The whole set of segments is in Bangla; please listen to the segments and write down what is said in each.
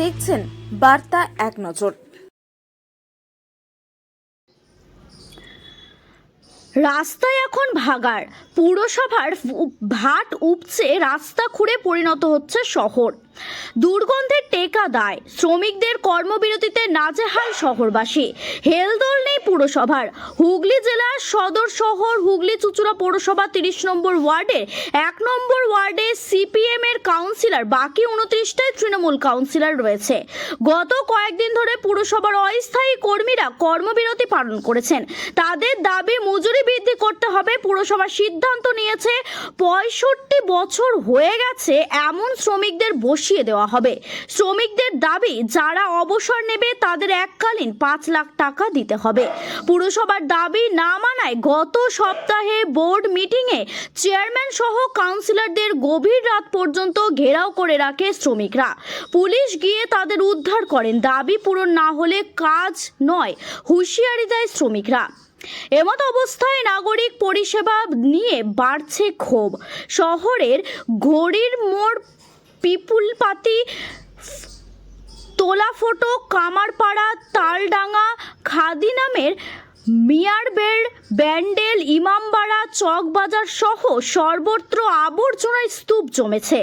দেখছেন বার্তা এক নজর। রাস্তায় এখন ভাগাড়, পুরসভার ভাট উপচে রাস্তা খুঁড়ে পরিণত হচ্ছে শহর। দুর্গন্ধের টেকা দায়, শ্রমিকদের কর্মবিরতিতে নাজেহাল শহরবাসী। হেলদোল নেই পুরসভার। হুগলি জেলার সদর শহর হুগলি চুঁচুড়া পৌরসভা 30 নম্বর ওয়ার্ডের 1 নম্বর ওয়ার্ডে সিপিএম এর কাউন্সিলর, বাকি 29টায় তৃণমূল কাউন্সিলর রয়েছে। গত কয়েকদিন ধরে পুরসভার অস্থায়ী কর্মীরা কর্মবিরতি পালন করেছেন। তাদের দাবি মজুরি বৃদ্ধি করতে হবে। পুরসভা সিদ্ধান্ত নিয়েছে 65 বছর হয়ে গেছে এমন শ্রমিকদের বসিয়ে দেওয়া হবে। শ্রমিকদের দাবি, যারা অবসর নেবে তাদের এককালীন 5 লাখ টাকা দিতে হবে। পুরসভার দাবি না মানায় গত সপ্তাহে বোর্ড মিটিংয়ে চেয়ারম্যান সহ কাউন্সিলরদের গভীর রাত পর্যন্ত ঘেরাও করে রাখে শ্রমিকরা। পুলিশ গিয়ে তাদের উদ্ধার করেন। দাবি পূরণ না হলে কাজ নয়, হুঁশিয়ারি দেয় শ্রমিকরা। এমত অবস্থায় নাগরিক পরিষেবা নিয়ে বাড়ছে ক্ষোভ। শহরের ঘড়ির মোড়, পিপুলপাতি, তোলাফোটো, কামারপাড়া, তালডাঙ্গা, খাদি নামের মিয়ারবেল, ব্যান্ডেল, ইমামবাড়া, চকবাজার সহ সর্বত্র আবর্জনার স্তূপ জমেছে।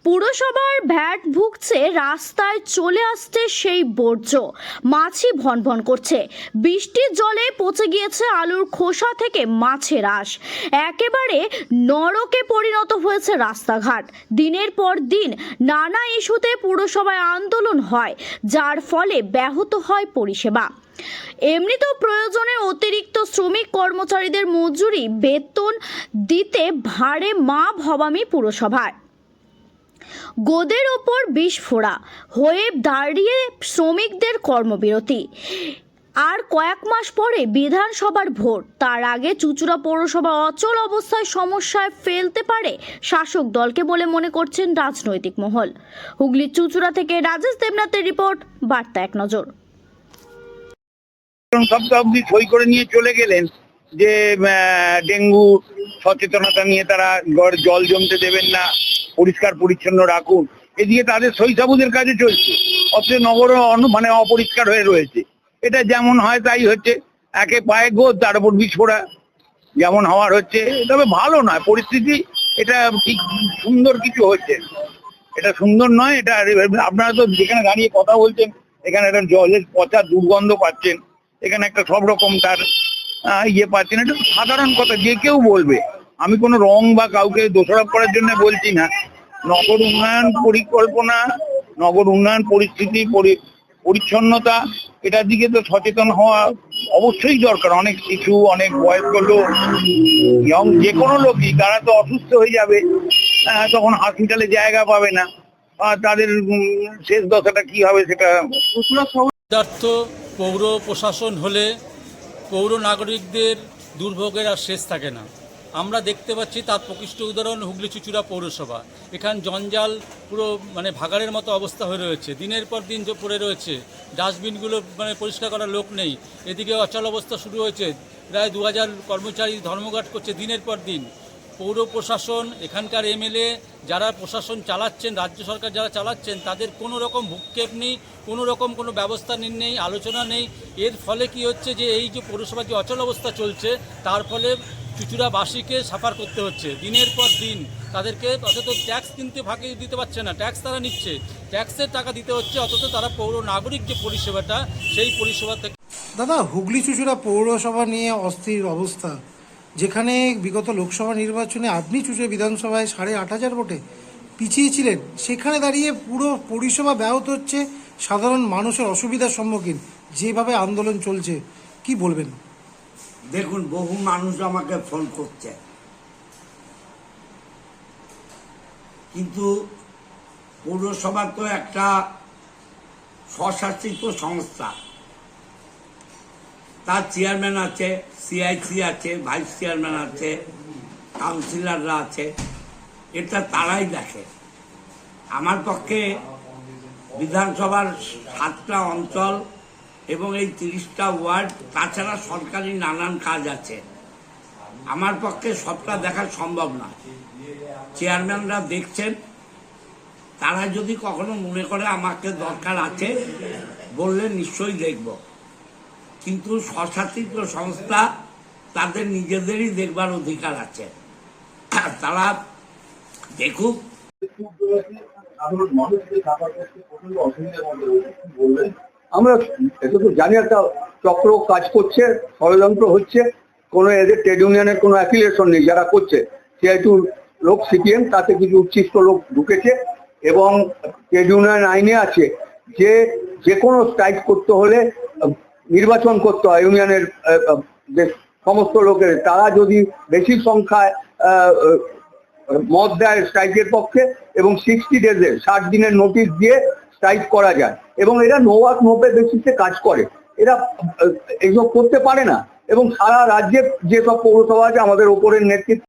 পুরসভার ভ্যাট ভুগছে, রাস্তায় চলে আসছে সেই বর্জ্য। মাছি ভনভন করছে। বৃষ্টির জলে পচে গিয়েছে আলুর খোসা থেকে মাছের আঁশ। একেবারে নরকে পরিণত হয়েছে রাস্তাঘাট। দিনের পর দিন নানা ইস্যুতে পুরসভায় আন্দোলন হয়, যার ফলে ব্যাহত হয় পরিষেবা। এমনিতেও প্রয়োজনে অতিরিক্ত শ্রমিক কর্মচারীদের মজুরি বেতন দিতে ভারে মা ভবানী পুরসভার। গোদের ওপর বিস্ফোরা হয়ে দাঁড়িয়ে শ্রমিকদের কর্মবিরতি। আর কয়েক মাস পরে বিধানসভার ভোট, তার আগে চুঁচুড়া পৌরসভা অচল অবস্থায় সমস্যায় ফেলতে পারে শাসক দলকে বলে মনে করছেন রাজনৈতিক মহল। হুগলি চুঁচুড়া থেকে রাজেশ দেবনাথের রিপোর্ট, বার্তা এক নজর। সপ্তাহ অব্দি সই করে নিয়ে চলে গেলেন যে ডেঙ্গু সচেতনতা নিয়ে তারা জল জমতে দেবেন না, পরিষ্কার পরিচ্ছন্ন রাখুন। এদিকে তাদের সই সাবুদের কাজে চলছে, অথচ নগর মানে অপরিষ্কার হয়ে রয়েছে। এটা যেমন হয় তাই হচ্ছে, একে পায়ে গোদ তার উপর বিস্ফোরা যেমন হওয়ার হচ্ছে। তবে ভালো নয় পরিস্থিতি, এটা ঠিক সুন্দর কিছু হচ্ছে, এটা সুন্দর নয়। এটা আপনারা তো যেখানে দাঁড়িয়ে কথা বলছেন, এখানে একটা জলের পচা দুর্গন্ধ পাচ্ছেন, এখানে একটা সব রকম তার ইয়ে পাচ্ছেন। এটা সাধারণ কথা, যে কেউ বলবে। আমি কোনো রং বা কাউকে দোষারোপ করার জন্য বলছি না। নগর উন্নয়ন পরিকল্পনা, নগর উন্নয়ন পরিস্থিতি, পরিচ্ছন্নতা, এটার দিকে তো সচেতন হওয়া অবশ্যই দরকার। অনেক শিশু, অনেক বয়স্ক লোক, যে কোনো লোকই, তারা তো অসুস্থ হয়ে যাবে, তখন হসপিটালে জায়গা পাবে না, তাদের শেষ দশাটা কি হবে সেটা। পৌর প্রশাসন হলে পৌর নাগরিকদের দুর্ভোগের আর শেষ থাকে না। আমরা দেখতে পাচ্ছি তার প্রকৃষ্ট উদাহরণ হুগলি চুঁচুড়া পৌরসভা। এখান জঞ্জাল পুরো ভাগাড়ের মতো অবস্থা হয়ে রয়েছে, দিনের পর দিন পড়ে রয়েছে। ডাস্টবিনগুলো পরিষ্কার করার লোক নেই। এদিকে অচল অবস্থা শুরু হয়েছে, প্রায় 2000 কর্মচারী ধর্মঘট করছে দিনের পর দিন। পৌর প্রশাসন, এখানকার এমএলএ যারা প্রশাসন চালাচ্ছেন, রাজ্য সরকার যারা চালাচ্ছেন, তাদের কোনো রকম ভূক্ষেপ নেই, কোনো রকম কোনো ব্যবস্থা নেই, আলোচনা নেই। এর ফলে কি হচ্ছে, যে এই যে পৌরসভার যে অচল অবস্থা চলছে, তার ফলে চুঁচুড়াবাসীকে সাফার করতে হচ্ছে দিনের পর দিন। তাদেরকে অথচ ট্যাক্স কিনতে ফাঁকি দিতে পারছে না, ট্যাক্স তারা নিচ্ছে, ট্যাক্সের টাকা দিতে হচ্ছে, অথচ তারা পৌর নাগরিক যে পরিষেবাটা, সেই পরিষেবা থেকে। দাদা, হুগলি চুঁচুড়া পৌরসভা নিয়ে অস্থির অবস্থা, যেখানে বিগত লোকসভা নির্বাচনে আপনি চুঁচুড়া বিধানসভায় 8500 ভোটে পিছিয়েছিলেন, সেখানে দাঁড়িয়ে পুরো পরিষেবা ব্যাহত হচ্ছে, সাধারণ মানুষের অসুবিধার সম্মুখীন, যেভাবে আন্দোলন চলছে, কি বলবেন? দেখুন, বহু মানুষ আমাকে ফোন করছে, কিন্তু পৌরসভা তো একটা স্বশাসিত সংস্থা। তার চেয়ারম্যান আছে, সিআইসি আছে, ভাইস চেয়ারম্যান আছে, কাউন্সিলররা আছে, এটা তারাই দেখে। আমার পক্ষে বিধানসভার 7টা অঞ্চল এবং এই 30টা ওয়ার্ড, তাছাড়া সরকারি নানান কাজ আছে, আমার পক্ষে সবটা দেখা সম্ভব না। চেয়ারম্যানরা দেখছেন, তারা যদি কখনো মনে করে আমাকে দরকার আছে বললে নিশ্চয়ই দেখব, কিন্তু স্বশাসিত সংস্থা তাদের নিজেদেরই দেখবার অধিকার আছে, তারা দেখুক। আমরা এটা তো জানি একটা চক্র কাজ করছে, ষড়যন্ত্র হচ্ছে, কোনো এদের ট্রেড ইউনিয়নের কোনো অ্যাফিলিয়েশন নেই যারা করছে। সিআইটু লোক সিপিএম, তাতে কিছু উচ্ছিষ্ট লোক ঢুকেছে এবং ট্রেড ইউনিয়ন আইনে আছে যে যে কোনো স্ট্রাইক করতে হলে নির্বাচন করতে হয় ইউনিয়নের যে সমস্ত লোকের, তারা যদি বেশি সংখ্যায় মত দেয় স্ট্রাইকের পক্ষে এবং 60 ডেজে 60 দিনের নোটিশ দিয়ে স্ট্রাইক করা যায় এবং এরা নো ওয়ার্ক নো পে বেসিসে কাজ করে, এরা এসব করতে পারে না। এবং সারা রাজ্যে যেসব পৌরসভা আছে আমাদের ওপরের নেতৃত্ব